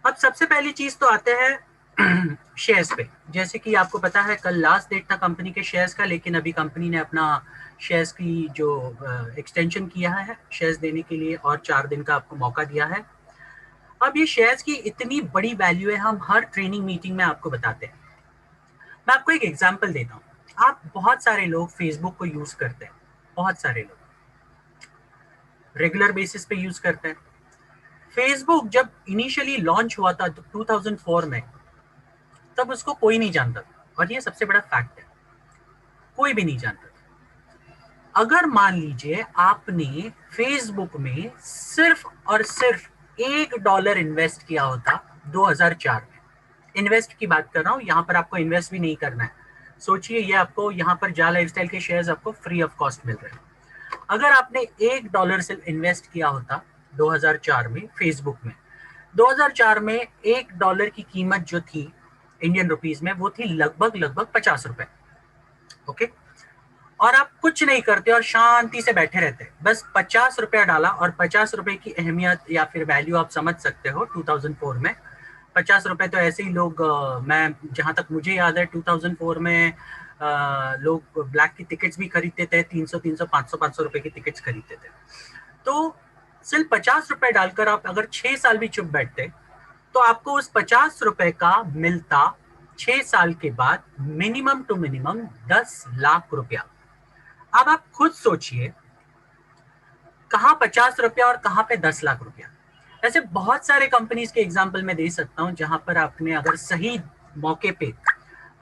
अब सबसे पहली चीज तो आते हैं शेयर्स पे। जैसे कि आपको पता है कल लास्ट डेट था कंपनी के शेयर्स का, लेकिन अभी कंपनी ने अपना शेयर्स की जो एक्सटेंशन किया है शेयर्स देने के लिए, और 4 दिन का आपको मौका दिया है। अब ये शेयर्स की इतनी बड़ी वैल्यू है, हम हर ट्रेनिंग मीटिंग में आपको बताते हैं। मैं आपको एक एग्जांपल देता हूँ। आप बहुत सारे लोग फेसबुक को यूज करते हैं, बहुत सारे लोग रेगुलर बेसिस पे यूज करते हैं। फेसबुक जब इनिशियली लॉन्च हुआ था 2004 में, तब उसको कोई नहीं जानता था, और ये सबसे बड़ा फैक्ट है, कोई भी नहीं जानता था। अगर मान लीजिए आपने फेसबुक में सिर्फ और सिर्फ $1 इन्वेस्ट किया होता 2004 में, इन्वेस्ट की बात कर रहा हूं, यहां पर आपको इन्वेस्ट भी नहीं करना है। सोचिए ये आपको यहाँ पर जा लाइफस्टाइल के शेयर्स आपको फ्री ऑफ कॉस्ट मिल रहे हैं। अगर आपने $1 सिर्फ इन्वेस्ट किया होता 2004 में फेसबुक में, 2004 में $1 की कीमत जो थी इंडियन रुपीज में, वो थी लगभग लगभग ₹50। ओके, और आप कुछ नहीं करते और शांति से बैठे रहते, बस ₹50 डाला, और ₹50 की अहमियत या फिर वैल्यू आप समझ सकते हो 2004 में। ₹50 तो ऐसे ही लोग मैं जहां तक मुझे याद है 2004 में लोग ब्लैक की टिकट्स भी खरीदते थे, 300 500 की टिकट्स खरीदते थे। तो सिर्फ ₹50 डालकर आप अगर 6 साल भी चुप बैठते, तो आपको उस ₹50 का मिलता 6 साल के बाद मिनिमम टू मिनिमम ₹10 लाख। अब आप खुद सोचिए, कहाँ ₹50 और कहाँ पे ₹10 लाख। ऐसे बहुत सारे कंपनीज के एग्जाम्पल मैं दे सकता हूं जहां पर आपने अगर सही मौके पे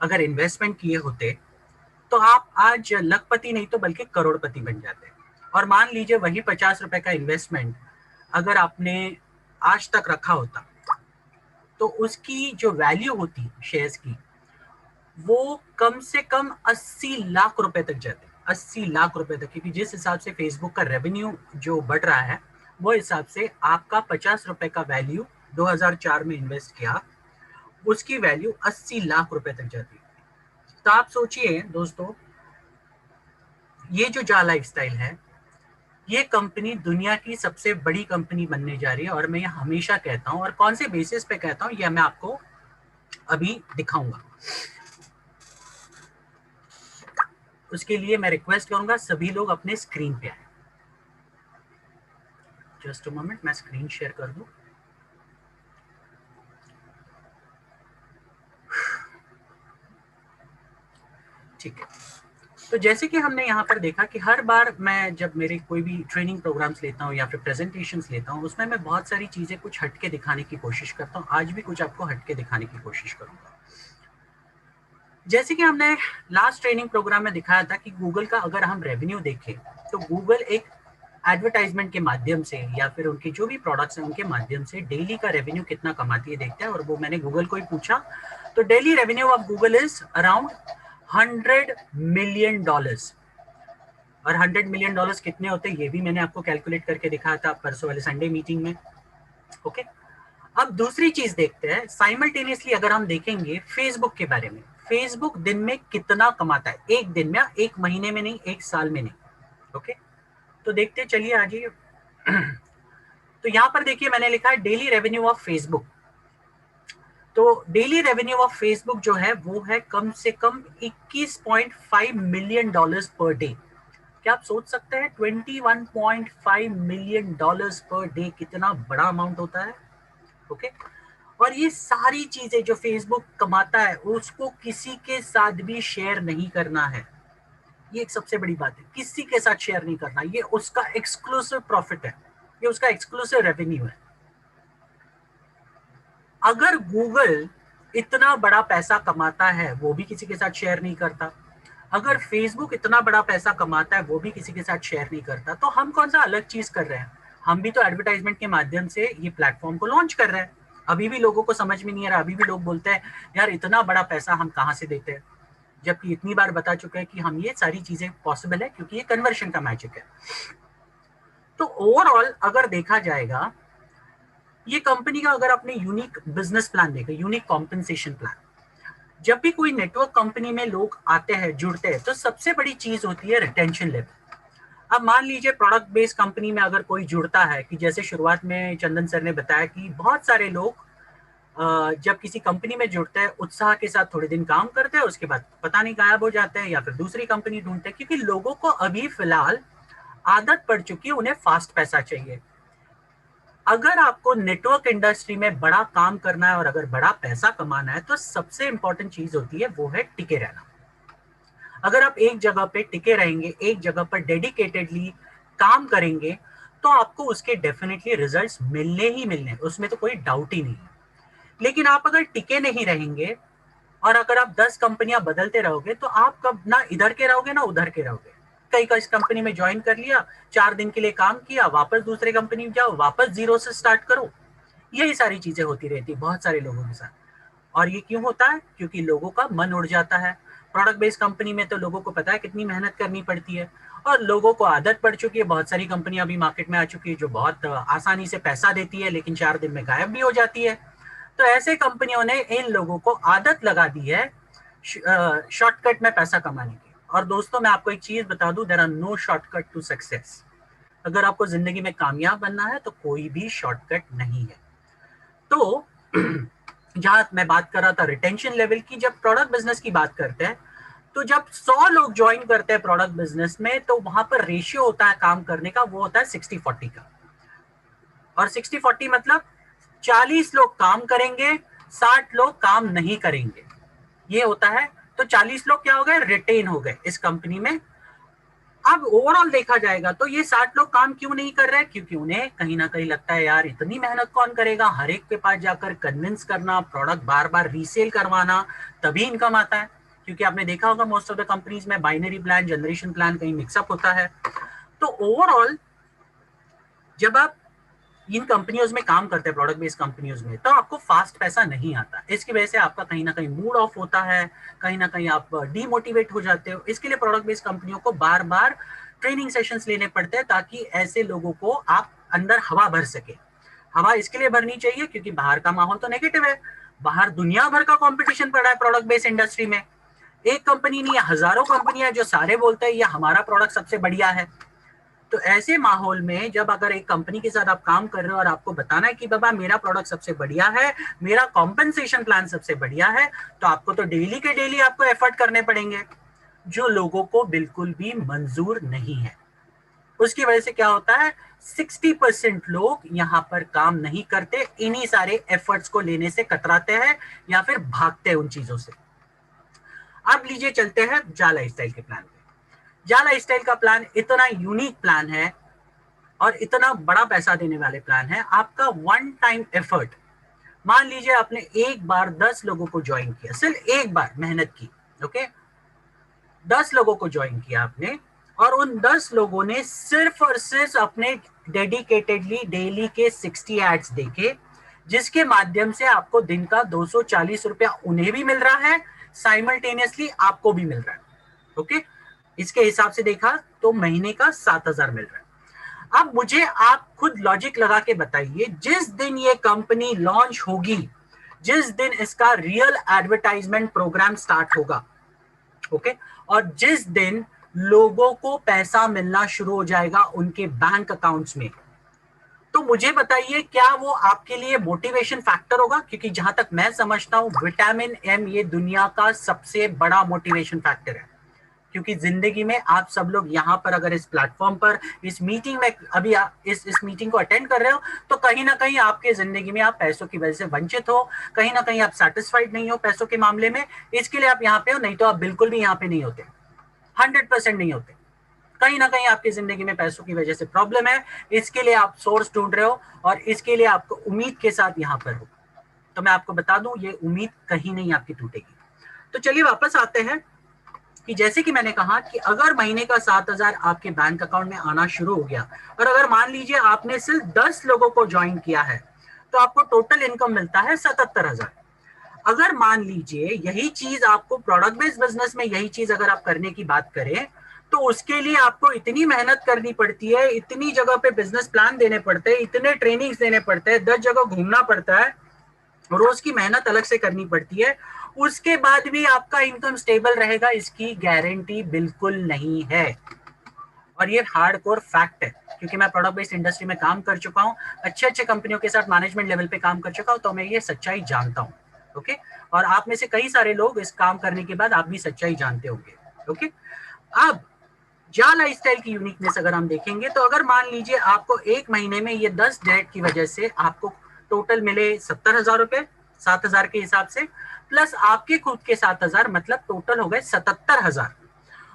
अगर इन्वेस्टमेंट किए होते, तो आप आज लखपति नहीं तो बल्कि करोड़पति बन जाते। और मान लीजिए वही ₹50 का इन्वेस्टमेंट अगर आपने आज तक रखा होता, तो उसकी जो वैल्यू होती शेयर्स की, वो कम से कम ₹80 लाख तक जाते, ₹80 लाख तक। क्योंकि जिस हिसाब से फेसबुक का रेवेन्यू जो बढ़ रहा है, वो हिसाब से आपका ₹50 का वैल्यू 2004 में इन्वेस्ट किया, उसकी वैल्यू ₹80 लाख तक जाती है। तो आप सोचिए दोस्तों, ये जो जा लाइफस्टाइल है, ये कंपनी दुनिया की सबसे बड़ी कंपनी बनने जा रही है। और मैं ये हमेशा कहता हूँ, और कौन से बेसिस पे कहता हूँ, यह मैं आपको अभी दिखाऊंगा। उसके लिए मैं रिक्वेस्ट करूंगा सभी लोग अपने स्क्रीन पे आए। जस्ट अ मोमेंट, मैं स्क्रीन शेयर कर दूं। ठीक है, तो जैसे कि हमने यहाँ पर देखा कि हर बार मैं जब मेरे कोई भी ट्रेनिंग प्रोग्राम्स लेता हूँ या फिर प्रेजेंटेशंस लेता हूँ, उसमें मैं बहुत सारी चीजें कुछ हटके दिखाने की कोशिश करता हूँ। आज भी कुछ आपको हटके दिखाने की कोशिश करूंगा। जैसे कि हमने लास्ट ट्रेनिंग प्रोग्राम में दिखाया था कि गूगल का अगर हम रेवेन्यू देखें, तो गूगल एक एडवर्टाइजमेंट के माध्यम से या फिर उनके जो भी प्रोडक्ट्स हैं उनके माध्यम से डेली का रेवेन्यू कितना कमाती है देखते हैं। और वो मैंने गूगल को ही पूछा, तो daily revenue of Google is around $100 million. और $100 मिलियन कितने होते हैं ये भी मैंने आपको कैलकुलेट करके दिखाया था परसों वाले संडे मीटिंग में। ओके, अब दूसरी चीज देखते हैं, साइमल्टेनियसली अगर हम देखेंगे फेसबुक के बारे में, फेसबुक दिन में कितना कमाता है, एक दिन में, एक महीने में नहीं, एक साल में नहीं। ओके, तो देखते चलिए आज ये। तो यहां पर देखिए मैंने लिखा है डेली रेवेन्यू ऑफ फेसबुक। तो डेली रेवेन्यू ऑफ फेसबुक जो है वो है कम से कम $21.5 मिलियन पर डे। क्या आप सोच सकते हैं $21.5 मिलियन पर डे कितना बड़ा अमाउंट होता है। ओके, और ये सारी चीजें जो फेसबुक कमाता है उसको किसी के साथ भी शेयर नहीं करना है। ये एक सबसे बड़ी बात है, किसी के साथ शेयर नहीं करना, ये उसका एक्सक्लूसिव प्रॉफिट है, ये उसका एक्सक्लूसिव रेवेन्यू है। अगर गूगल इतना बड़ा पैसा कमाता है वो भी किसी के साथ शेयर नहीं करता, अगर फेसबुक इतना बड़ा पैसा कमाता है वो भी किसी के साथ शेयर नहीं करता, तो हम कौन सा अलग चीज कर रहे हैं। हम भी तो एडवर्टाइजमेंट के माध्यम से ये प्लेटफॉर्म को लॉन्च कर रहे हैं। अभी भी लोगों को समझ में नहीं आ रहा, अभी भी लोग बोलते हैं यार इतना बड़ा पैसा हम कहाँ से देते हैं, जबकि इतनी बार बता चुके हैं कि हम ये सारी चीजें पॉसिबल है क्योंकि ये कन्वर्शन का मैजिक है। तो ओवरऑल अगर देखा जाएगा, ये कंपनी का अगर अपने यूनिक बिजनेस प्लान देखें, यूनिक कॉम्पेंसेशन प्लान, जब भी कोई नेटवर्क कंपनी में लोग आते हैं जुड़ते हैं, तो सबसे बड़ी चीज होती है रिटेंशन लेवल। अब मान लीजिए प्रोडक्ट बेस्ड कंपनी में अगर कोई जुड़ता है, कि जैसे शुरुआत में चंदन सर ने बताया कि बहुत सारे लोग जब किसी कंपनी में जुड़ते हैं उत्साह के साथ थोड़े दिन काम करते हैं, उसके बाद पता नहीं गायब हो जाते हैं या फिर दूसरी कंपनी ढूंढते हैं, क्योंकि लोगों को अभी फिलहाल आदत पड़ चुकी है, उन्हें फास्ट पैसा चाहिए। अगर आपको नेटवर्क इंडस्ट्री में बड़ा काम करना है और अगर बड़ा पैसा कमाना है तो सबसे इंपॉर्टेंट चीज होती है वो है टिके रहना। अगर आप एक जगह पे टिके रहेंगे, एक जगह पर डेडिकेटेडली काम करेंगे, तो आपको उसके डेफिनेटली रिजल्ट्स मिलने ही मिलने, उसमें तो कोई डाउट ही नहीं है। लेकिन आप अगर टिके नहीं रहेंगे और अगर आप 10 कंपनियां बदलते रहोगे तो आप कब ना इधर के रहोगे ना उधर के रहोगे। कई का इस कंपनी में ज्वाइन कर लिया, 4 दिन के लिए काम किया, वापस दूसरे कंपनी में जाओ, वापस जीरो से स्टार्ट करो। यही सारी चीजें होती रहती बहुत सारे लोगों के साथ। और ये क्यों होता है? क्योंकि लोगों का मन उड़ जाता है। प्रोडक्ट बेस्ड कंपनी में तो लोगों को पता है कितनी मेहनत करनी पड़ती है, और लोगों को आदत पड़ चुकी है। बहुत सारी कंपनियां अभी मार्केट में आ चुकी है जो बहुत आसानी से पैसा देती है लेकिन 4 दिन में गायब भी हो जाती है। तो ऐसे कंपनियों ने इन लोगों को आदत लगा दी है शॉर्टकट में पैसा कमाने की। और दोस्तों मैं आपको एक चीज बता दूं, there are no shortcut to success. अगर आपको जिंदगी में कामयाब बनना है तो कोई भी शॉर्टकट नहीं है। तो जहां मैं बात कर रहा था रिटेंशन लेवल की, जब प्रोडक्ट बिजनेस की बात करते हैं तो जब 100 लोग ज्वाइन करते हैं प्रोडक्ट बिजनेस में तो वहां पर रेशियो होता है काम करने का, वो होता है 60-40 का। और 60-40 मतलब 40 लोग काम करेंगे, 60 लोग काम नहीं करेंगे, ये होता है। तो 40 लोग क्या हो गए? रिटेन हो गए इस कंपनी में। अब ओवरऑल देखा जाएगा तो ये 60 लोग काम क्यों नहीं कर रहे हैं? क्योंकि उन्हें कहीं ना कहीं लगता है यार इतनी मेहनत कौन करेगा, हर एक के पास जाकर कन्विंस करना, प्रोडक्ट बार बार रीसेल करवाना, तभी इनकम आता है। क्योंकि आपने देखा होगा मोस्ट ऑफ द कंपनीज में बाइनरी प्लान, जनरेशन प्लान कहीं मिक्सअप होता है। तो ओवरऑल जब आप इन कंपनियों में काम करते हैं, प्रोडक्ट बेस्ड कंपनियों में, तो आपको फास्ट पैसा नहीं आता। इसकी वजह से आपका कहीं ना कहीं मूड ऑफ होता है, कहीं ना कहीं आप डीमोटिवेट हो जाते हो। इसके लिए प्रोडक्ट बेस्ड कंपनियों को बार बार ट्रेनिंग सेशंस लेने पड़ते हैं ताकि ऐसे लोगों को आप अंदर हवा भर सके। हवा इसके लिए भरनी चाहिए क्योंकि बाहर का माहौल तो नेगेटिव है, बाहर दुनिया भर का कंपटीशन पड़ा है प्रोडक्ट बेस्ड इंडस्ट्री में। एक कंपनी नहीं है, हजारों कंपनियां जो सारे बोलते हैं ये हमारा प्रोडक्ट सबसे बढ़िया है। तो ऐसे माहौल में जब अगर एक कंपनी के साथ आप काम कर रहे हो और आपको बताना है कि बाबा मेरा प्रोडक्ट सबसे बढ़िया है, मेरा कॉम्पेंसेशन प्लान सबसे बढ़िया है, तो आपको तो डेली के डेली आपको एफर्ट करने पड़ेंगे, जो लोगों को बिल्कुल भी मंजूर नहीं है। उसकी वजह से क्या होता है, 60% लोग यहाँ पर काम नहीं करते, इन्हीं सारे एफर्ट्स को लेने से कतराते हैं या फिर भागते हैं उन चीजों से। अब लीजिए चलते हैं जा लाइफस्टाइल के प्लान पे। जा लाइफस्टाइल का प्लान इतना यूनिक प्लान है और इतना बड़ा पैसा देने वाले प्लान है। आपका वन टाइम एफर्ट, मान लीजिए आपने एक बार 10 लोगों को ज्वाइन किया, सिर्फ एक बार मेहनत की, ओके, 10 लोगों को ज्वाइन किया आपने, और उन 10 लोगों ने सिर्फ और सिर्फ अपने डेडिकेटेडली डेली के 60 एड्स देखे, जिसके माध्यम से आपको दिन का 240 रुपया उन्हें भी मिल रहा है, साइमल्टेनियसली आपको भी मिल रहा है, ओके। इसके हिसाब से देखा तो महीने का 7,000 मिल रहा है। अब मुझे आप खुद लॉजिक लगा के बताइए, जिस दिन ये कंपनी लॉन्च होगी, जिस दिन इसका रियल एडवर्टाइजमेंट प्रोग्राम स्टार्ट होगा, ओके, और जिस दिन लोगों को पैसा मिलना शुरू हो जाएगा उनके बैंक अकाउंट्स में, तो मुझे बताइए क्या वो आपके लिए मोटिवेशन फैक्टर होगा? क्योंकि जहां तक मैं समझता हूं विटामिन एम ये दुनिया का सबसे बड़ा मोटिवेशन फैक्टर है। क्योंकि जिंदगी में आप सब लोग यहाँ पर अगर इस प्लेटफॉर्म पर इस मीटिंग में अभी इस मीटिंग को अटेंड कर रहे हो, तो कहीं ना कहीं आपके जिंदगी में आप पैसों की वजह से वंचित हो, कहीं ना कहीं आप सेटिस्फाइड नहीं हो पैसों के मामले में, इसके लिए आप यहाँ पे हो, नहीं तो आप बिल्कुल भी यहाँ पे नहीं होते, 100% नहीं होते। कहीं ना कहीं आपकी जिंदगी में पैसों की वजह से प्रॉब्लम है, इसके लिए आप सोर्स ढूंढ रहे हो और इसके लिए आपको उम्मीद के साथ यहाँ पर हो। तो मैं आपको बता दूं ये उम्मीद कहीं नहीं आपकी टूटेगी। तो चलिए वापस आते हैं कि जैसे कि मैंने कहा कि अगर महीने का 7,000 आपके बैंक अकाउंट में आना शुरू हो गया, और अगर मान लीजिए आपने सिर्फ 10 लोगों को ज्वाइन किया है, तो आपको टोटल इनकम मिलता है 77,000। अगर मान लीजिए यही चीज आपको प्रोडक्ट बेस्ड बिजनेस में, यही चीज अगर आप करने की बात करें, तो उसके लिए आपको इतनी मेहनत करनी पड़ती है, इतनी जगह पे बिजनेस प्लान देने पड़ते हैं, इतने ट्रेनिंग्स देने पड़ते हैं, 10 जगह घूमना पड़ता है, रोज की मेहनत अलग से करनी पड़ती है, उसके बाद भी आपका इनकम स्टेबल रहेगा इसकी गारंटी बिल्कुल नहीं है। और ये हार्डकोर फैक्ट है, क्योंकि मैं प्रोडक्ट बेस्ड इंडस्ट्री में काम कर चुका हूँ, अच्छे अच्छे कंपनियों के साथ मैनेजमेंट लेवल पे काम कर चुका हूँ, तो मैं ये सच्चाई जानता हूँ। ओके, और आप में से कई सारे लोग इस काम करने के बाद आप भी सच्चाई जानते होंगे। ओके, अब जा लाइफस्टाइल की यूनिकनेस अगर हम देखेंगे, तो अगर मान लीजिए आपको एक महीने में ये 10 डायरेक्ट की वजह से आपको टोटल मिले 70,000 रुपए 7,000 के हिसाब से, प्लस आपके खुद के 7,000, मतलब टोटल हो गए 77,000।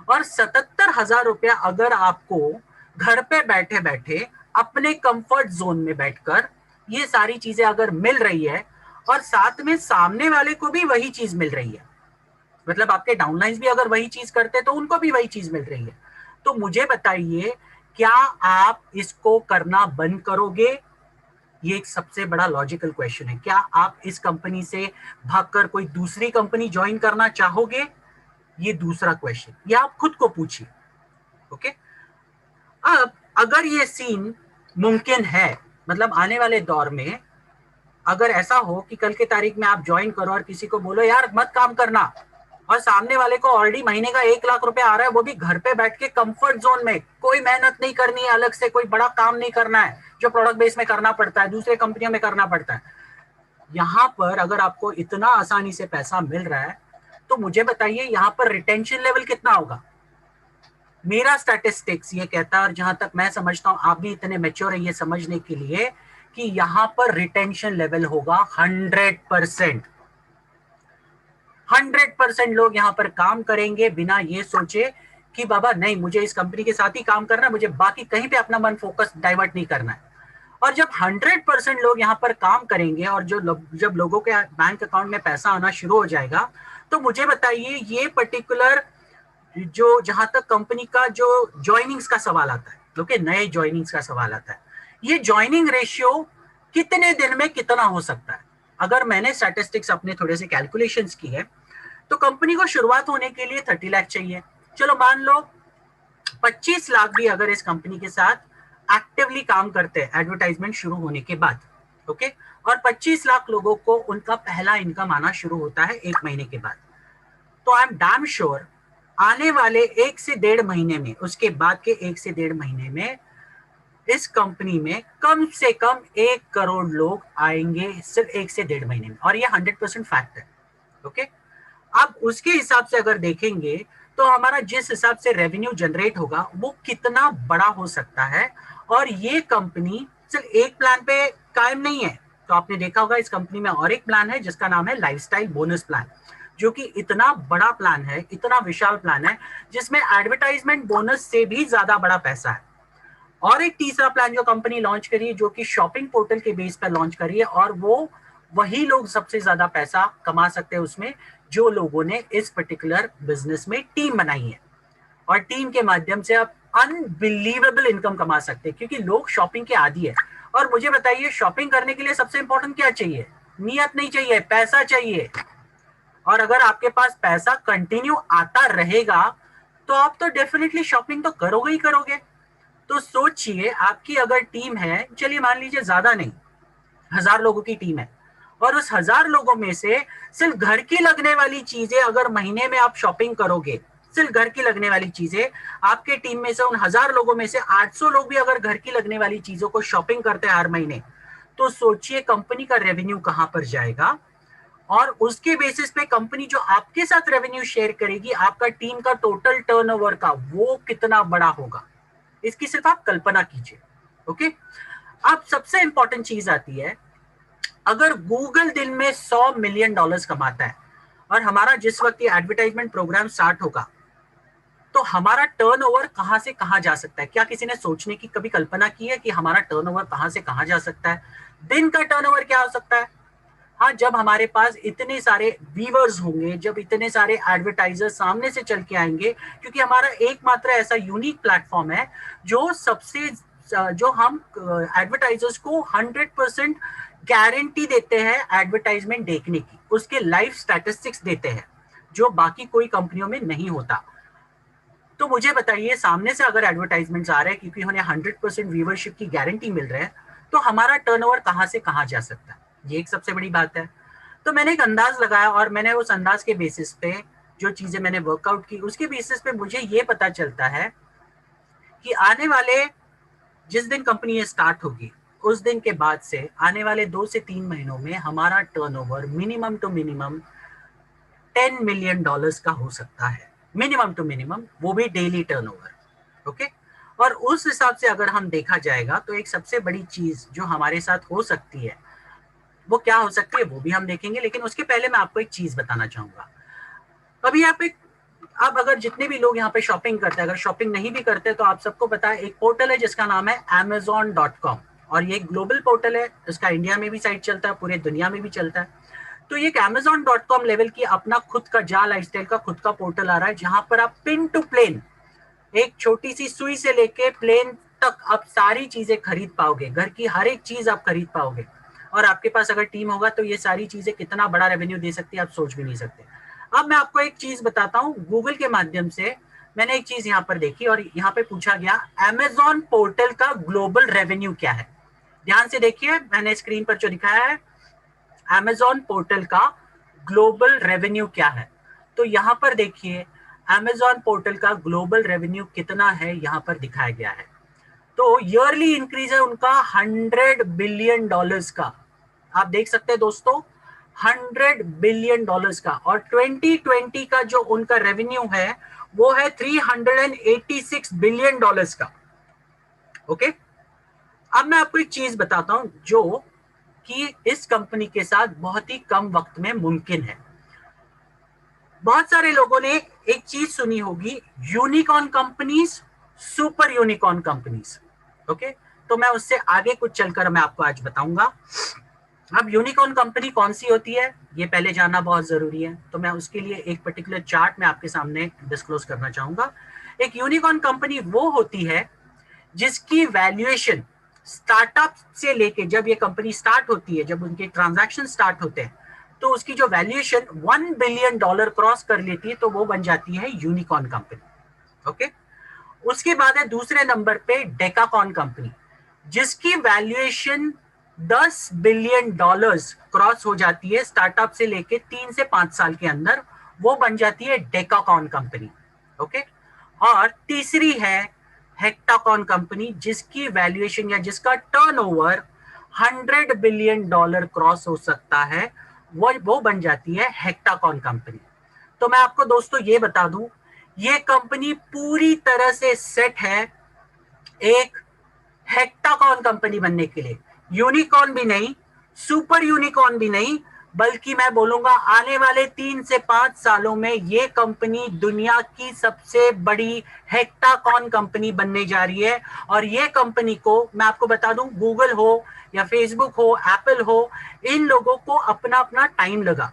और 77,000 रुपया अगर आपको घर पे बैठे बैठे अपने कंफर्ट जोन में बैठकर ये सारी चीजें अगर मिल रही है, और साथ में सामने वाले को भी वही चीज मिल रही है, मतलब आपके डाउनलाइंस भी अगर वही चीज करते तो उनको भी वही चीज मिल रही है, तो मुझे बताइए क्या आप इसको करना बंद करोगे? ये एक सबसे बड़ा लॉजिकल क्वेश्चन है। क्या आप इस कंपनी से भागकर कोई दूसरी कंपनी ज्वाइन करना चाहोगे? ये दूसरा क्वेश्चन, ये आप खुद को पूछिए। ओके, अब अगर ये सीन मुमकिन है, मतलब आने वाले दौर में अगर ऐसा हो कि कल के तारीख में आप ज्वाइन करो और किसी को बोलो यार मत काम करना, और सामने वाले को ऑलरेडी महीने का 1 लाख रुपए आ रहा है, वो भी घर पे बैठ के कंफर्ट जोन में, कोई मेहनत नहीं करनी है, अलग से कोई बड़ा काम नहीं करना है जो प्रोडक्ट बेस में करना पड़ता है, दूसरे कंपनियों में करना पड़ता है। यहां पर अगर आपको इतना आसानी से पैसा मिल रहा है, तो मुझे बताइए यहां पर रिटेंशन लेवल कितना होगा? मेरा स्टैटिस्टिक्स ये कहता है, और जहां तक मैं समझता हूं, आप भी इतने मैच्योर है ये समझने के लिए, कि यहां पर रिटेंशन लेवल होगा 100%। 100% लोग यहां पर काम करेंगे बिना ये सोचे कि बाबा नहीं मुझे इस कंपनी के साथ ही काम करना है, मुझे बाकी कहीं पे अपना मन फोकस डाइवर्ट नहीं करना है। और जब 100% लोग यहाँ पर काम करेंगे और जब लोगों के बैंक अकाउंट में पैसा आना शुरू हो जाएगा, तो मुझे बताइए ये पर्टिकुलर जो जहां तक कंपनी का जो ज्वाइनिंग्स का सवाल आता है, ओके, नए ज्वाइनिंग्स का सवाल आता है, ये ज्वाइनिंग रेशियो कितने दिन में कितना हो सकता है? अगर मैंने स्टैटिस्टिक्स अपने थोड़े से कैलकुलेशंस की है, तो कंपनी को शुरुआत होने के लिए 30 लाख चाहिए। चलो मान लो 25 लाख भी अगर इस कंपनी के साथ एक्टिवली काम करते हैं एडवर्टाइजमेंट शुरू होने के बाद, ओके, और 25 लाख लोगों को उनका पहला इनकम आना शुरू होता है 1 महीने के बाद, तो आई एम डैम श्योर आने वाले 1 से 1.5 महीने में, उसके बाद के 1 से 1.5 महीने में इस कंपनी में कम से कम 1 करोड़ लोग आएंगे सिर्फ 1 से 1.5 महीने में, और ये 100% फैक्ट है। ओके, अब उसके हिसाब से अगर देखेंगे तो हमारा जिस हिसाब से रेवेन्यू जनरेट होगा वो कितना बड़ा हो सकता है, और ये कंपनी सिर्फ एक प्लान पे कायम नहीं है। तो आपने देखा होगा इस कंपनी में और एक प्लान है जिसका नाम है लाइफस्टाइल बोनस प्लान, जो कि इतना बड़ा प्लान है, इतना विशाल प्लान है, जिसमें एडवर्टाइजमेंट बोनस से भी ज्यादा बड़ा पैसा है। और एक तीसरा प्लान जो कंपनी लॉन्च करी है, जो कि शॉपिंग पोर्टल के बेस पर लॉन्च करी है, और वो वही लोग सबसे ज्यादा पैसा कमा सकते हैं उसमें जो लोगों ने इस पर्टिकुलर बिजनेस में टीम बनाई है, और टीम के माध्यम से आप अनबिलीवेबल इनकम कमा सकते हैं, क्योंकि लोग शॉपिंग के आदी है। और मुझे बताइए शॉपिंग करने के लिए सबसे इंपॉर्टेंट क्या चाहिए? नियत नहीं चाहिए, पैसा चाहिए। और अगर आपके पास पैसा कंटिन्यू आता रहेगा तो आप तो डेफिनेटली शॉपिंग तो करोगे ही करोगे। तो सोचिए आपकी अगर टीम है, चलिए मान लीजिए ज्यादा नहीं, 1,000 लोगों की टीम है, और उस 1,000 लोगों में से सिर्फ घर की लगने वाली चीजें अगर महीने में आप शॉपिंग करोगे, सिर्फ घर की लगने वाली चीजें, आपके टीम में से उन 1,000 लोगों में से 800 लोग भी अगर घर की लगने वाली चीजों को शॉपिंग करते हैं हर महीने, तो सोचिए कंपनी का रेवेन्यू कहां पर जाएगा। और उसके बेसिस पे कंपनी जो आपके साथ रेवेन्यू शेयर करेगी, आपका टीम का टोटल टर्नओवर का, वो कितना बड़ा होगा, इसकी सिर्फ आप कल्पना कीजिए। ओके, अब सबसे इंपॉर्टेंट चीज आती है, अगर गूगल दिन में $100 मिलियन कमाता है, और हमारा जिस वक्त ये एडवर्टाइजमेंट प्रोग्राम स्टार्ट होगा, तो हमारा टर्नओवर कहां से कहां जा सकता है? क्या किसी ने सोचने की कभी कल्पना की है कि हमारा टर्नओवर कहां से कहां जा सकता है? दिन का टर्नओवर क्या हो सकता है? हाँ, जब हमारे पास इतने सारे व्यूअर्स होंगे, जब इतने सारे एडवर्टाइजर सामने से चल के आएंगे, क्योंकि हमारा एकमात्र ऐसा यूनिक प्लेटफॉर्म है जो हम एडवर्टाइजर्स को 100% गारंटी देते हैं एडवर्टाइजमेंट देखने की, उसके लाइव स्टैटिस्टिक्स देते हैं जो बाकी कोई कंपनियों में नहीं होता। तो मुझे बताइए सामने से अगर एडवर्टाइजमेंट्स आ रहे हैं क्योंकि उन्हें 100% व्यूअरशिप की गारंटी मिल रहा है, तो हमारा टर्नओवर कहां से कहां जा सकता है? ये एक सबसे बड़ी बात है। तो मैंने एक अंदाज लगाया, और मैंने उस अंदाज के बेसिस पे जो चीजें मैंने वर्कआउट की, उसके बेसिस पे मुझे ये पता चलता है कि आने वाले जिस दिन कंपनी ये स्टार्ट होगी उस दिन के बाद से आने वाले 2 से 3 महीनों में हमारा turnover minimum to minimum $10 million का हो सकता है, मिनिमम टू मिनिमम, वो भी डेली टर्नओवर। ओके, और उस हिसाब से अगर हम देखा जाएगा तो एक सबसे बड़ी चीज जो हमारे साथ हो सकती है वो क्या हो सकती है वो भी हम देखेंगे, लेकिन उसके पहले मैं आपको एक चीज बताना चाहूंगा। अभी आप एक, अब अगर जितने भी लोग यहाँ पे शॉपिंग करते हैं, अगर शॉपिंग नहीं भी करते तो आप सबको पता है एक पोर्टल है जिसका नाम है Amazon.com, और ये ग्लोबल पोर्टल है, इसका इंडिया में भी साइट चलता है, पूरे दुनिया में भी चलता है। तो ये Amazon.com लेवल की अपना खुद का जा लाइफस्टाइल का खुद का पोर्टल आ रहा है, जहां पर आप पिन टू प्लेन, एक छोटी सी सुई से लेके प्लेन तक आप सारी चीजें खरीद पाओगे, घर की हर एक चीज आप खरीद पाओगे। और आपके पास अगर टीम होगा तो ये सारी चीजें कितना बड़ा रेवेन्यू दे सकती है आप सोच भी नहीं सकते। अब मैं आपको एक चीज बताता हूँ, गूगल के माध्यम से मैंने एक चीज यहाँ पर देखी और यहाँ पे पूछा गया अमेजॉन पोर्टल का ग्लोबल रेवेन्यू क्या है। ध्यान से देखिए, मैंने स्क्रीन पर जो दिखाया है अमेजॉन पोर्टल का ग्लोबल रेवेन्यू क्या है। तो यहाँ पर देखिए अमेजॉन पोर्टल का ग्लोबल रेवेन्यू कितना है, यहाँ पर दिखाया गया है। तो ईयरली इंक्रीज है उनका $100 बिलियन का, आप देख सकते हैं दोस्तों, $100 बिलियन का। और 2020 का जो उनका रेवेन्यू है वो है $386 बिलियन का। ओके, अब मैं आपको एक चीज बताता हूं जो कि इस कंपनी के साथ बहुत ही कम वक्त में मुमकिन है। बहुत सारे लोगों ने एक चीज सुनी होगी, unicorn companies, super unicorn companies. Okay, तो मैं उससे आगे कुछ चलकर मैं आपको आज बताऊंगा। अब यूनिकॉर्न कंपनी कौन सी होती है ये पहले जानना बहुत जरूरी है, तो मैं उसके लिए एक पर्टिकुलर चार्ट में आपके सामने डिस्क्लोज करना चाहूंगा। एक यूनिकॉर्न कंपनी वो होती है जिसकी वैल्यूएशन स्टार्टअप से लेके, जब ये कंपनी स्टार्ट होती है, जब उनके ट्रांजैक्शन स्टार्ट होते हैं, तो उसकी जो वैल्यूएशन $1 बिलियन क्रॉस कर लेती है तो वो बन जाती है यूनिकॉर्न कंपनी। ओके, उसके बाद है दूसरे नंबर पे डेकाकॉन कंपनी, जिसकी वैल्यूएशन $10 बिलियन क्रॉस हो जाती है स्टार्टअप से लेके 3 से 5 साल के अंदर, वो बन जाती है डेकाकॉन कंपनी। ओके, और तीसरी है हेक्टाकॉन कंपनी, जिसकी वैल्यूएशन या जिसका टर्नओवर $100 बिलियन क्रॉस हो सकता है, वो बन जाती है हेक्टाकॉन कंपनी। तो मैं आपको दोस्तों ये बता दूं, ये कंपनी पूरी तरह से सेट है एक हेक्टाकॉन कंपनी बनने के लिए। यूनिकॉर्न भी नहीं, सुपर यूनिकॉर्न भी नहीं, बल्कि मैं बोलूंगा आने वाले 3 से 5 सालों में ये कंपनी दुनिया की सबसे बड़ी हेक्टाकॉन कंपनी बनने जा रही है। और ये कंपनी को मैं आपको बता दूं, गूगल हो या फेसबुक हो, एप्पल हो, इन लोगों को अपना अपना टाइम लगा,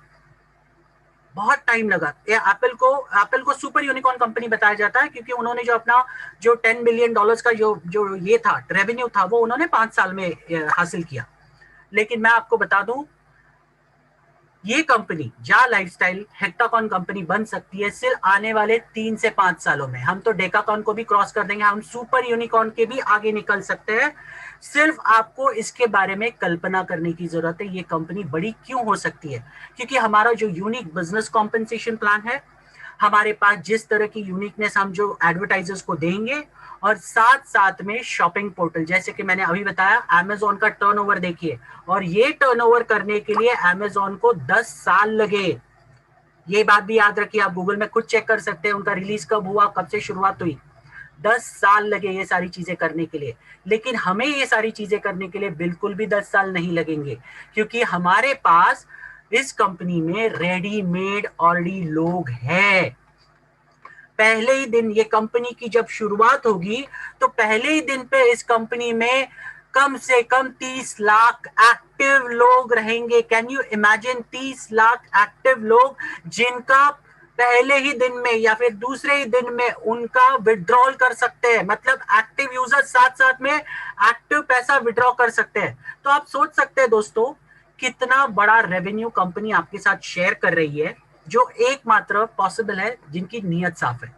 बहुत टाइम लगा। एप्पल को सुपर यूनिकॉर्न कंपनी बताया जाता है क्योंकि उन्होंने जो अपना जो $10 बिलियन का जो ये था रेवेन्यू था, वो उन्होंने 5 साल में हासिल किया। लेकिन मैं आपको बता दूं, ये कंपनी जा लाइफस्टाइल हेक्टाकॉन कंपनी बन सकती है सिर्फ आने वाले 3 से 5 सालों में। हम तो डेकाकॉन को भी क्रॉस कर देंगे, हम सुपर यूनिकॉर्न के भी आगे निकल सकते हैं। सिर्फ आपको इसके बारे में कल्पना करने की जरूरत है, ये कंपनी बड़ी क्यों हो सकती है। क्योंकि हमारा जो यूनिक बिजनेस कॉम्पेंसेशन प्लान है, हमारे पास जिस तरह की यूनिकनेस हम जो एडवर्टाइजर्स को देंगे, और साथ साथ में शॉपिंग पोर्टल, जैसे कि मैंने अभी बताया अमेजोन का टर्नओवर देखिए, और ये टर्नओवर करने के लिए अमेजोन को 10 साल लगे। ये बात भी याद रखिए, आप गूगल में खुद चेक कर सकते हैं उनका रिलीज कब हुआ, कब से शुरुआत हुई। 10 साल लगे ये सारी चीजें करने के लिए। लेकिन हमें ये सारी चीजें करने के लिए बिल्कुल भी 10 साल नहीं लगेंगे, क्योंकि हमारे पास इस कंपनी में रेडीमेड ऑलरेडी लोग हैं। पहले ही दिन ये कंपनी की जब शुरुआत होगी तो पहले ही दिन पे इस कंपनी में कम से कम 30 लाख एक्टिव लोग रहेंगे। Can you imagine, 30 lakh active लोग जिनका पहले ही दिन में या फिर दूसरे ही दिन में उनका विड्रॉल कर सकते हैं। मतलब एक्टिव यूजर साथ साथ में एक्टिव पैसा विड्रॉ कर सकते हैं। तो आप सोच सकते हैं दोस्तों कितना बड़ा रेवेन्यू कंपनी आपके साथ शेयर कर रही है, जो एकमात्र पॉसिबल है जिनकी नीयत साफ है।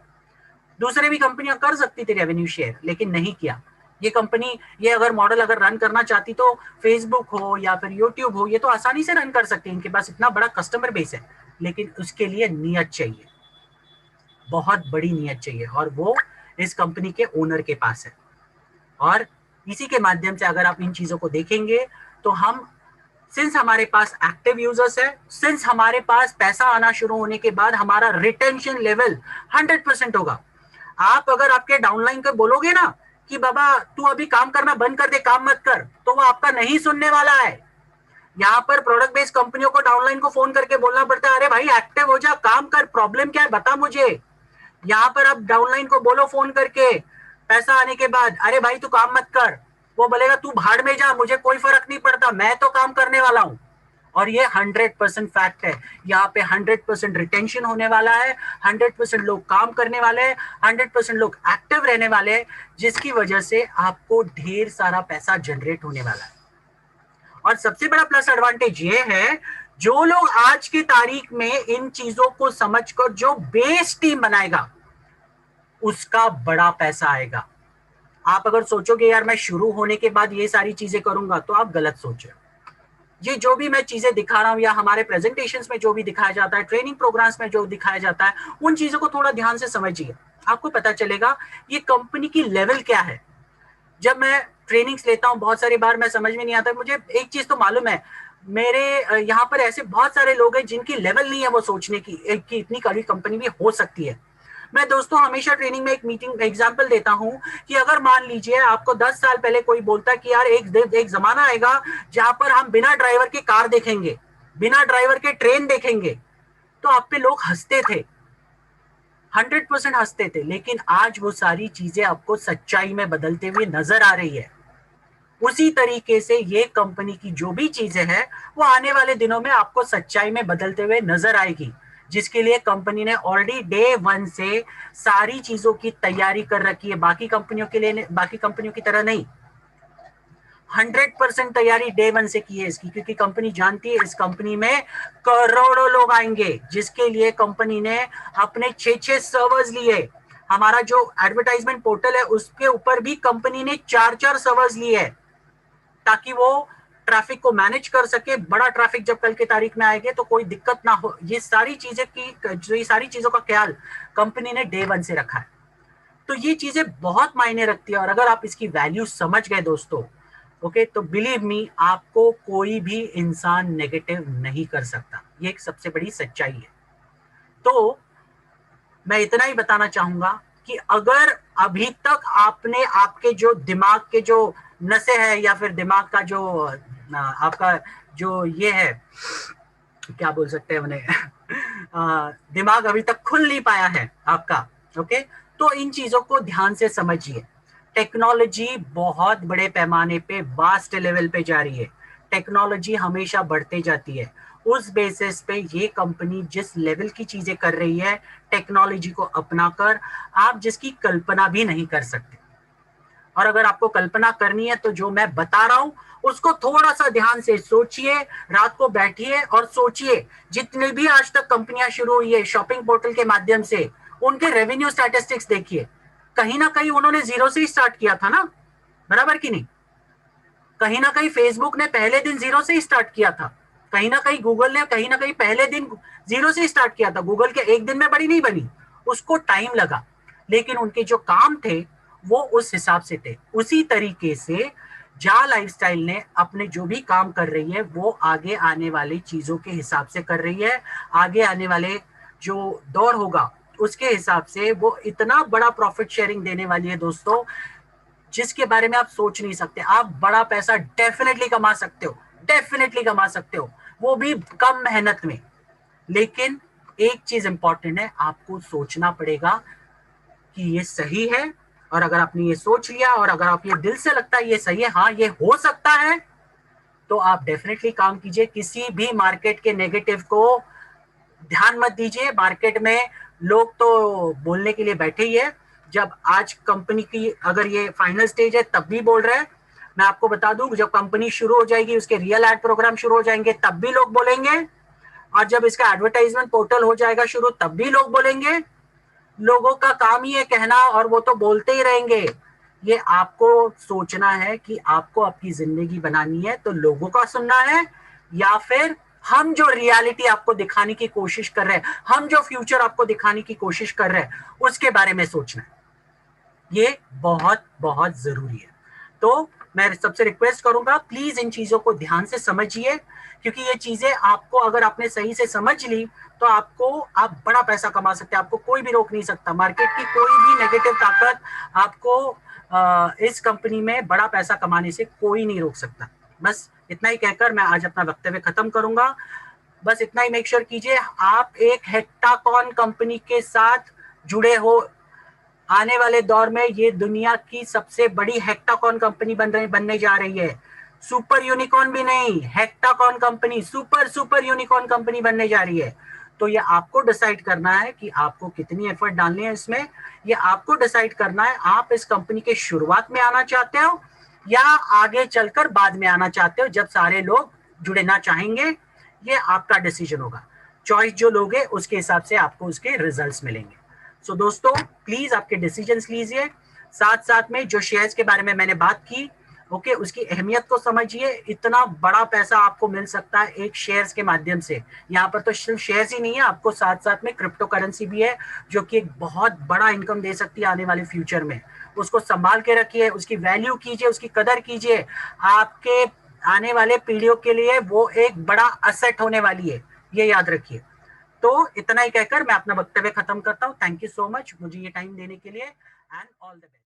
दूसरे भी कंपनियां कर सकती थी रेवेन्यू शेयर, लेकिन नहीं किया। ये कंपनी ये अगर मॉडल अगर रन करना चाहती तो फेसबुक हो या फिर यूट्यूब हो, ये तो आसानी से रन कर सकती है, इनके पास इतना बड़ा कस्टमर बेस है। लेकिन उसके लिए नियत चाहिए, बहुत बड़ी नियत चाहिए, और वो इस कंपनी के ओनर के पास है। और इसी के माध्यम से अगर आप इन चीजों को देखेंगे तो हम, सिंस हमारे पास एक्टिव यूजर्स है, सिंस हमारे पास पैसा आना शुरू होने के बाद हमारा रिटेंशन लेवल 100% होगा। आप अगर आपके डाउनलाइन को बोलोगे ना कि बाबा तू अभी काम करना बंद कर दे, काम मत कर, तो वो आपका नहीं सुनने वाला है। यहाँ पर प्रोडक्ट बेस्ड कंपनियों को डाउनलाइन को फोन करके बोलना पड़ता है, अरे भाई एक्टिव हो जा, काम कर, प्रॉब्लम क्या है बता मुझे। यहाँ पर आप डाउनलाइन को बोलो फोन करके पैसा आने के बाद, अरे भाई तू काम मत कर, वो बोलेगा तू भाड़ में जा, मुझे कोई फर्क नहीं पड़ता, मैं तो काम करने वाला हूं। और ये 100% फैक्ट है। यहाँ पे 100% रिटेंशन होने वाला है, 100% लोग काम करने वाले हैं, 100% लोग एक्टिव रहने वाले हैं, जिसकी वजह से आपको ढेर सारा पैसा जनरेट होने वाला है। और सबसे बड़ा प्लस एडवांटेज ये है, जो लोग आज की तारीख में इन चीजों को समझकर जो बेस टीम बनाएगा उसका बड़ा पैसा आएगा। आप अगर सोचोगे यार मैं शुरू होने के बाद ये सारी चीजें करूंगा, तो आप गलत सोचे। ये जो भी मैं चीजें दिखा रहा हूं या हमारे प्रेजेंटेशंस में जो भी दिखाया जाता है, ट्रेनिंग प्रोग्राम्स में जो दिखाया जाता है, उन चीजों को थोड़ा ध्यान से समझिए, आपको पता चलेगा ये कंपनी की लेवल क्या है। जब मैं ट्रेनिंग्स लेता हूं बहुत सारी बार मैं समझ में नहीं आता, मुझे एक चीज तो मालूम है, मेरे यहाँ पर ऐसे बहुत सारे लोग हैं जिनकी लेवल नहीं है वो सोचने की कि इतनी बड़ी कंपनी भी हो सकती है। मैं दोस्तों हमेशा ट्रेनिंग में एक मीटिंग एग्जांपल देता हूं कि अगर मान लीजिए आपको 10 साल पहले कोई बोलता कि यार एक जमाना आएगा जहां पर हम बिना ड्राइवर के कार देखेंगे, बिना ड्राइवर के ट्रेन देखेंगे, तो आप पे लोग हंसते थे, 100% हंसते थे। लेकिन आज वो सारी चीजें आपको सच्चाई में बदलते हुए नजर आ रही है। उसी तरीके से ये कंपनी की जो भी चीजें हैं वो आने वाले दिनों में आपको सच्चाई में बदलते हुए नजर आएगी, जिसके लिए कंपनी ने ऑलरेडी डे 1 से सारी चीजों की तैयारी कर रखी है। बाकी कंपनियों के लिए, बाकी कंपनियों की तरह नहीं, 100% तैयारी डे 1 से की है इसकी, क्योंकि कंपनी जानती है इस कंपनी में करोड़ों लोग आएंगे, जिसके लिए कंपनी ने अपने 6-6 सर्वर्स लिए। हमारा जो एडवर्टाइजमेंट पोर्टल है उसके ऊपर भी कंपनी ने 4-4 सर्वर्स लिए है, ताकि वो ट्रैफिक को मैनेज कर सके। बड़ा ट्रैफिक जब कल की तारीख में आएंगे तो कोई दिक्कत ना हो। ये सारी चीजों का ख्याल कंपनी ने डे 1 से रखा है। तो ये चीजें बहुत मायने रखती है, और अगर आप इसकी वैल्यू समझ गए दोस्तों, ओके, तो बिलीव मी आपको कोई भी इंसान नेगेटिव नहीं कर सकता। ये एक सबसे बड़ी सच्चाई है। तो मैं इतना ही बताना चाहूंगा कि अगर अभी तक आपने आपके जो दिमाग के जो नसें है या फिर दिमाग का जो आपका जो ये है, क्या बोल सकते हैं उन्हें, दिमाग अभी तक खुल नहीं पाया है आपका, ओके, तो इन चीजों को ध्यान से समझिए। टेक्नोलॉजी बहुत बड़े पैमाने पे वास्ट लेवल पे जा रही है, टेक्नोलॉजी हमेशा बढ़ते जाती है। उस बेसिस पे ये कंपनी जिस लेवल की चीजें कर रही है टेक्नोलॉजी को अपनाकर, आप जिसकी कल्पना भी नहीं कर सकते। और अगर आपको कल्पना करनी है तो जो मैं बता रहा हूं उसको थोड़ा सा ध्यान से सोचिए, रात को बैठिए और सोचिए। जितनी भी आज तक कंपनियां शुरू हुई है शॉपिंग पोर्टल के माध्यम से, उनके रेवेन्यू स्टैटिस्टिक्स देखिए, कहीं ना कहीं उन्होंने जीरो से ही स्टार्ट किया था ना, बराबर कि नहीं। कहीं ना कहीं फेसबुक ने पहले दिन जीरो से ही स्टार्ट किया था, कहीं ना कहीं गूगल ने कहीं ना कहीं पहले दिन जीरो से स्टार्ट किया था। गूगल के एक दिन में बड़ी नहीं बनी, उसको टाइम लगा, लेकिन उनके जो काम थे वो उस हिसाब से थे। उसी तरीके से जा लाइफस्टाइल ने अपने जो भी काम कर रही है वो आगे आने वाली चीजों के हिसाब से कर रही है। आगे आने वाले जो दौर होगा उसके हिसाब से वो इतना बड़ा प्रॉफिट शेयरिंग देने वाली है दोस्तों, जिसके बारे में आप सोच नहीं सकते। आप बड़ा पैसा डेफिनेटली कमा सकते हो, डेफिनेटली कमा सकते हो, वो भी कम मेहनत में। लेकिन एक चीज इंपॉर्टेंट है, आपको सोचना पड़ेगा कि ये सही है। और अगर आपने ये सोच लिया और अगर आप ये दिल से लगता है ये सही है, हाँ ये हो सकता है, तो आप डेफिनेटली काम कीजिए। किसी भी मार्केट के नेगेटिव को ध्यान मत दीजिए। मार्केट में लोग तो बोलने के लिए बैठे ही है। जब आज कंपनी की अगर ये फाइनल स्टेज है तब भी बोल रहे हैं। मैं आपको बता दूं जब कंपनी शुरू हो जाएगी, उसके रियल एड प्रोग्राम शुरू हो जाएंगे, तब भी लोग बोलेंगे। और जब इसका एडवर्टाइजमेंट पोर्टल हो जाएगा शुरू, तब भी लोग बोलेंगे। लोगों का काम ही है कहना, और वो तो बोलते ही रहेंगे। ये आपको सोचना है कि आपको अपनी जिंदगी बनानी है तो लोगों का सुनना है, या फिर हम जो रियलिटी आपको दिखाने की कोशिश कर रहे हैं, हम जो फ्यूचर आपको दिखाने की कोशिश कर रहे हैं उसके बारे में सोचना है। ये बहुत बहुत जरूरी है। तो मैं सबसे रिक्वेस्ट करूंगा प्लीज इन चीजों को ध्यान से समझिए, क्योंकि ये चीजें आपको अगर आपने सही से समझ ली तो आप बड़ा पैसा कमा सकते हैं, आपको कोई भी रोक नहीं सकता। मार्केट की कोई भी नेगेटिव ताकत आपको इस कंपनी में बड़ा पैसा कमाने से कोई नहीं रोक सकता। बस इतना ही कहकर मैं आज अपना वक्तव्य खत्म करूंगा। बस इतना ही मेक श्योर कीजिए आप एक हेक्टाकॉन कंपनी के साथ जुड़े हो। आने वाले दौर में ये दुनिया की सबसे बड़ी हेक्टाकॉन कंपनी बनने जा रही है। सुपर यूनिकॉर्न भी नहीं, hectacorn company super super unicorn company बनने जा रही है। तो ये आपको डिसाइड करना है कि आपको कितनी एफर्ट डालनी है इसमें। ये आपको डिसाइड करना है आप इस कंपनी के शुरुआत में आना चाहते हो या आगे चलकर बाद में आना चाहते हो जब सारे लोग जुड़ना चाहेंगे। ये आपका डिसीजन होगा। चॉइस जो लोगे उसके हिसाब से आपको उसके रिजल्ट्स मिलेंगे। सो दोस्तों प्लीज आपके डिसीजंस लीजिए। साथ साथ में जो शेयर्स के बारे में मैंने बात की, ओके, उसकी अहमियत को समझिए। इतना बड़ा पैसा आपको मिल सकता है एक शेयर्स के माध्यम से। यहाँ पर तो सिर्फ शेयर्स ही नहीं है, आपको साथ साथ में क्रिप्टो करेंसी भी है जो कि एक बहुत बड़ा इनकम दे सकती है आने वाले फ्यूचर में। उसको संभाल के रखिए, उसकी वैल्यू कीजिए, उसकी कदर कीजिए। आपके आने वाले पीढ़ियों के लिए वो एक बड़ा असेट होने वाली है, ये याद रखिए। तो इतना ही कहकर मैं अपना वक्तव्य खत्म करता हूँ। थैंक यू सो मच मुझे ये टाइम देने के लिए एंड ऑल द बेस्ट।